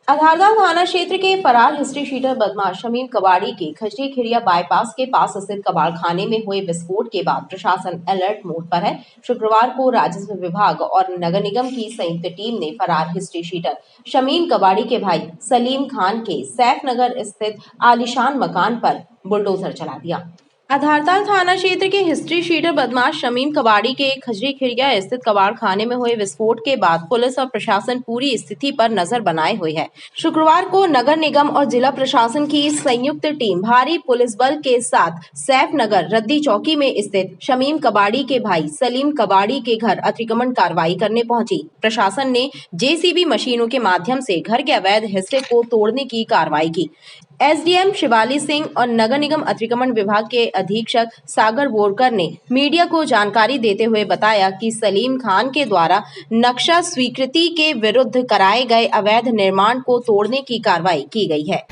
आधारताल थाना क्षेत्र के फरार हिस्ट्री शीटर बदमाश शमीम कबाड़ी के खजरी खिरिया बाईपास के पास स्थित कबाड़खाने में हुए विस्फोट के बाद प्रशासन अलर्ट मोड पर है। शुक्रवार को राजस्व विभाग और नगर निगम की संयुक्त टीम ने फरार हिस्ट्री शीटर शमीम कबाड़ी के भाई सलीम खान के सैफनगर स्थित आलीशान मकान पर बुलडोजर चला दिया। आधारताल थाना क्षेत्र के हिस्ट्री शीटर बदमाश शमीम कबाड़ी के खजरी खिरिया स्थित कबाड़ खाने में हुए विस्फोट के बाद पुलिस और प्रशासन पूरी स्थिति पर नजर बनाए हुए है। शुक्रवार को नगर निगम और जिला प्रशासन की संयुक्त टीम भारी पुलिस बल के साथ सैफनगर रद्दी चौकी में स्थित शमीम कबाड़ी के भाई सलीम कबाड़ी के घर अतिक्रमण कार्रवाई करने पहुंची। प्रशासन ने जेसीबी मशीनों के माध्यम से घर के अवैध हिस्से को तोड़ने की कार्रवाई की। एसडीएम शिवाली सिंह और नगर निगम अतिक्रमण विभाग के अधीक्षक सागर बोरकर ने मीडिया को जानकारी देते हुए बताया कि सलीम खान के द्वारा नक्शा स्वीकृति के विरुद्ध कराए गए अवैध निर्माण को तोड़ने की कार्रवाई की गई है।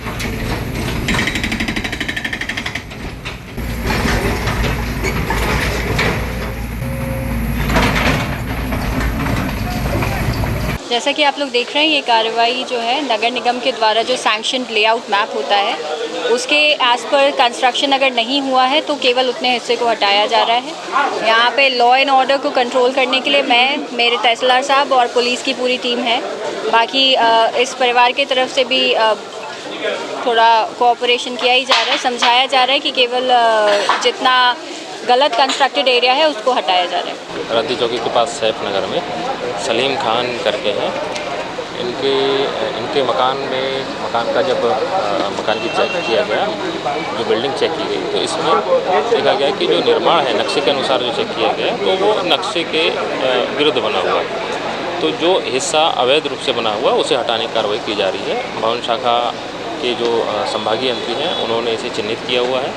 जैसा कि आप लोग देख रहे हैं, ये कार्रवाई जो है नगर निगम के द्वारा जो सैंक्शन लेआउट मैप होता है उसके एज पर कंस्ट्रक्शन अगर नहीं हुआ है तो केवल उतने हिस्से को हटाया जा रहा है। यहाँ पे लॉ एंड ऑर्डर को कंट्रोल करने के लिए मेरे तहसीलदार साहब और पुलिस की पूरी टीम है। बाकी इस परिवार की तरफ से भी थोड़ा कोऑपरेशन किया ही जा रहा है, समझाया जा रहा है कि केवल जितना गलत कंस्ट्रक्टेड एरिया है उसको हटाया जा रहा है। रद्दी चौकी के पास सैफनगर में सलीम खान करके हैं। इनके मकान का जब मकान की चेक किया गया, जो बिल्डिंग चेक की गई, तो इसमें देखा गया कि जो निर्माण है नक्शे के अनुसार जो चेक किया गया तो वो नक्शे के विरुद्ध बना हुआ है। तो जो हिस्सा अवैध रूप से बना हुआ उसे हटाने की कार्रवाई की जा रही है। भवन शाखा के जो संभागीय मंत्री हैं उन्होंने इसे चिन्हित किया हुआ है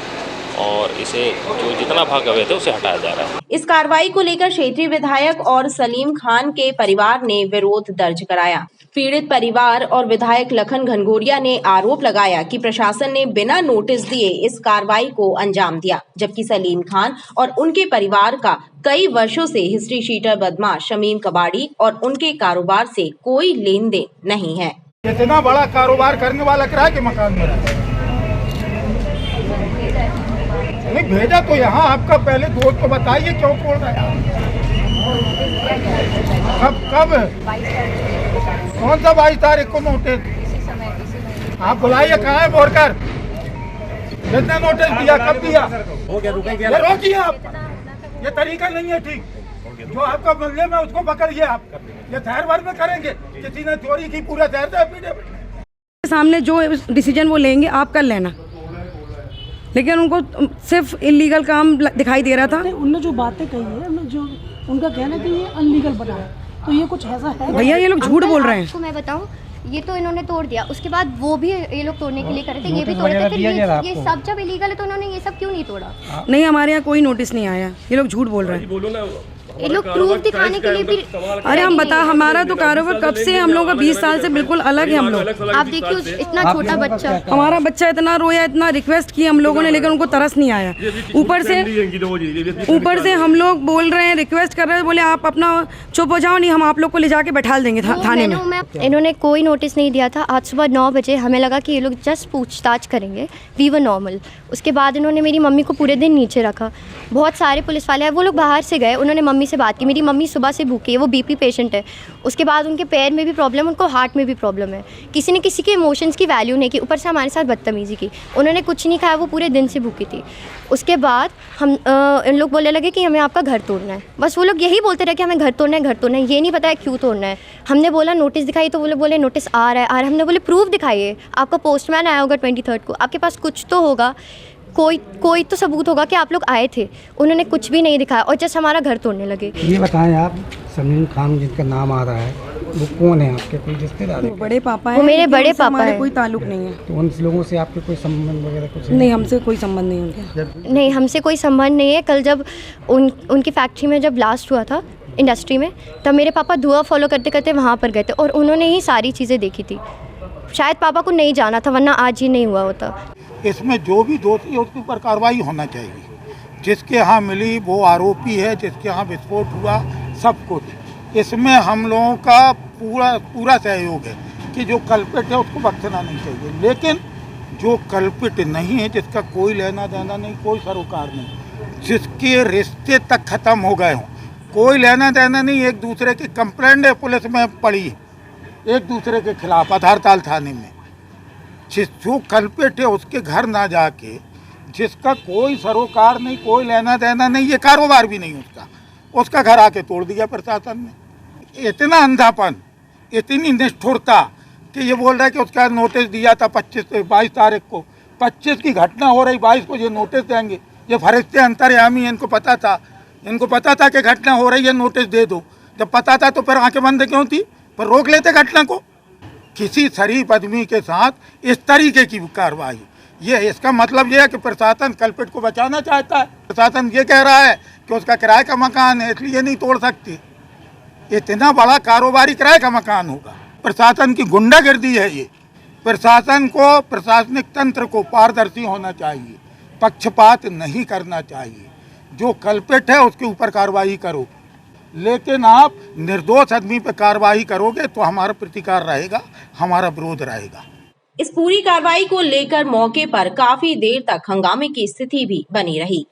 और इसे जो जितना भाग अवैध है उसे हटाया जा रहा है। इस कार्रवाई को लेकर क्षेत्रीय विधायक और सलीम खान के परिवार ने विरोध दर्ज कराया। पीड़ित परिवार और विधायक लखन घनघोरिया ने आरोप लगाया कि प्रशासन ने बिना नोटिस दिए इस कार्रवाई को अंजाम दिया, जबकि सलीम खान और उनके परिवार का कई वर्षों से हिस्ट्री शीटर बदमाश शमीम कबाड़ी और उनके कारोबार से कोई लेन देन नहीं है। इतना बड़ा कारोबार करने वाला किराए के मकान में रहता है। नहीं भेजा तो यहाँ आपका पहले दोस्त को बताइए क्यों खोल रहा है। कब कौन सा 22 तारीख को नोटिस? आप बुलाइए, कहाँ है बोरकर? कितना नोटिस दिया, कब दिया? ये रोकिए आप, ये तरीका नहीं है ठीक। जो आपका बदले में उसको पकड़िए आप। ये शहर भर में करेंगे, किसी ने चोरी की पूरा शहर सामने जो डिसीजन वो लेंगे आप कर लेना, लेकिन उनको सिर्फ इलीगल काम दिखाई दे रहा था। उनने जो बातें कही है, जो उनका कहना है कि ये अनलीगल बना है, तो ये कुछ ऐसा है भैया, ये लोग झूठ बोल रहे हैं। आपको मैं बताऊं, ये तो इन्होंने तोड़ दिया, उसके बाद वो भी ये लोग तोड़ने के लिए करे थे, ये भी तोड़े थे। फिर ये सब जब इलीगल है तो उन्होंने ये सब क्यों नहीं तोड़ा? नहीं, हमारे यहाँ कोई नोटिस नहीं आया, ये लोग झूठ बोल रहे हैं। ये लोग प्रूफ दिखाने के लिए भी। अरे हम बता, हमारा तो कारोबार कब से, हम लोग का 20 साल से बिल्कुल अलग है। हम लोग, आप देखिए इतना छोटा बच्चा, हमारा बच्चा इतना रोया, इतना रिक्वेस्ट की हम लोगों ने, लेकिन उनको तरस नहीं आया। ऊपर से हम लोग बोल रहे हैं, रिक्वेस्ट कर रहे हैं, बोले आप अपना चुप हो जाओ, नहीं हम आप लोग को ले जाके बैठा देंगे थाने में। इन्होंने कोई नोटिस नहीं दिया था। आज सुबह 9 बजे हमें लगा कि ये लोग जस्ट पूछताछ करेंगे, वी वर नॉर्मल। उसके बाद इन्होंने मेरी मम्मी को पूरे दिन नीचे रखा। बहुत सारे पुलिस वाले हैं, वो लोग बाहर से गए, उन्होंने मम्मी से बात की। मेरी मम्मी सुबह से भूखी है, वो बीपी पेशेंट है। उसके बाद उनके पैर में भी प्रॉब्लम, उनको हार्ट में भी प्रॉब्लम है। किसी ने किसी के इमोशंस की वैल्यू नहीं की, ऊपर से हमारे साथ बदतमीजी की। उन्होंने कुछ नहीं खाया, वो पूरे दिन से भूखी थी। उसके बाद हम इन लोग बोलने लगे कि हमें आपका घर तोड़ना है। बस वो लोग यही बोलते रहे कि हमें घर तोड़ना है, घर तोड़ना है। ये नहीं पता है क्यों तोड़ना है। हमने बोला नोटिस दिखाई, तो वो लोग बोले नोटिस आ रहा है। हमने बोले प्रूफ दिखाइए, आपका पोस्टमैन आया होगा 23 को, आपके पास कुछ तो होगा, कोई तो सबूत होगा कि आप लोग आए थे। उन्होंने कुछ भी नहीं दिखाया और जस्ट हमारा घर तोड़ने लगे। ये बताएं आप, सलीम खान जिनका नाम आ रहा है वो कौन है? आपके कोई रिश्तेदार? बड़े पापा हैं। वो मेरे बड़े पापा हैं। कोई ताल्लुक नहीं है। तो उन लोगों से आपके कोई संबंध वगैरह कुछ नहीं, हमसे कोई संबंध नहीं उनका। नहीं, हमसे कोई संबंध नहीं है। कल जब उनकी फैक्ट्री में जब ब्लास्ट हुआ था इंडस्ट्री में, तब मेरे पापा धुआं फॉलो करते करते वहाँ पर गए थे और उन्होंने ही सारी चीज़ें देखी थी। शायद पापा को नहीं जाना था, वरना आज ही नहीं हुआ होता। इसमें जो भी दोषी है उसके ऊपर कार्रवाई होना चाहिए। जिसके यहाँ मिली वो आरोपी है, जिसके यहाँ विस्फोट हुआ, सब कुछ इसमें हम लोगों का पूरा सहयोग है। कि जो कल्पित है उसको बख्शना नहीं चाहिए, लेकिन जो कल्पित नहीं है, जिसका कोई लेना देना नहीं, कोई सरोकार नहीं, जिसके रिश्ते तक खत्म हो गए हों, कोई लेना देना नहीं, एक दूसरे की कंप्लेंट है पुलिस में पड़ी एक दूसरे के खिलाफ आधारताल थाने में, जो कल्पित है उसके घर ना जाके, जिसका कोई सरोकार नहीं, कोई लेना देना नहीं, ये कारोबार भी नहीं उसका घर आके तोड़ दिया प्रशासन ने। इतना अंधापन, इतनी निष्ठुरता कि ये बोल रहा है कि उसका नोटिस दिया था 22 तारीख को, 25 की घटना हो रही, 22 को ये नोटिस देंगे। ये फरिश्ते अंतर्यामी, इनको पता था कि घटना हो रही है, नोटिस दे दो। जब पता था तो फिर आंखें बंद क्यों थी? पर रोक लेते घटना को। किसी शरीफ आदमी के साथ इस तरीके की कार्रवाई, ये इसका मतलब ये है कि प्रशासन कल्पित को बचाना चाहता है। प्रशासन ये कह रहा है कि उसका किराए का मकान है इसलिए नहीं तोड़ सकती। इतना बड़ा कारोबारी किराए का मकान होगा। प्रशासन की गुंडागर्दी है ये। प्रशासन को, प्रशासनिक तंत्र को पारदर्शी होना चाहिए, पक्षपात नहीं करना चाहिए। जो कल्पित है उसके ऊपर कार्रवाई करो, लेकिन आप निर्दोष आदमी पर कार्रवाई करोगे तो हमारा प्रतिकार रहेगा, हमारा विरोध रहेगा। इस पूरी कार्रवाई को लेकर मौके पर काफी देर तक हंगामे की स्थिति भी बनी रही।